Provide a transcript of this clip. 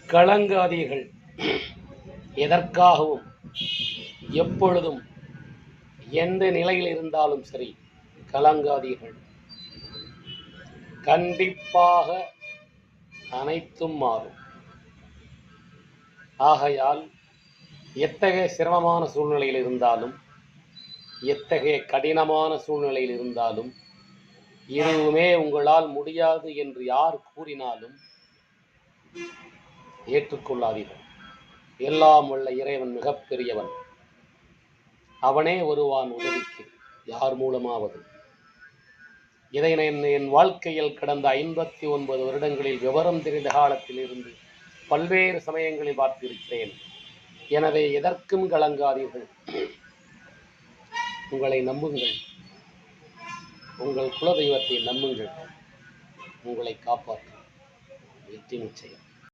கலங்காதீர்கள். எதற்காகவும் எப்பொழுதும் எந்த நிலையில் இருந்தாலும் சரி கலங்காதீர்கள். கண்டிப்பாக அனைத்தும் மாறும். ஆகையால் எத்தகைய சிரமமான சூழ்நிலையில் இருந்தாலும், எத்தகைய கடினமான சூழ்நிலையில் இருந்தாலும், எதுவுமே உங்களால் முடியாது என்று யார் கூறினாலும் ஏற்றுக்கொள்ளாதீர்கள். எல்லாம் உள்ள இறைவன் மிகப்பெரியவன். அவனே வருவான் உதவிக்கு, யார் மூலமாவது. இதை என் வாழ்க்கையில் கடந்த 59 வருடங்களில் விவரம் தெரிந்த காலத்தில் இருந்து பல்வேறு சமயங்களில் பார்த்திருக்கிறேன். எனவே எதற்கும் கலங்காதீர்கள். உங்களை நம்புங்கள். உங்கள் குலதெய்வத்தை நம்புங்கள். உங்களை காப்பாற்றும். வெற்றி நிச்சயம்.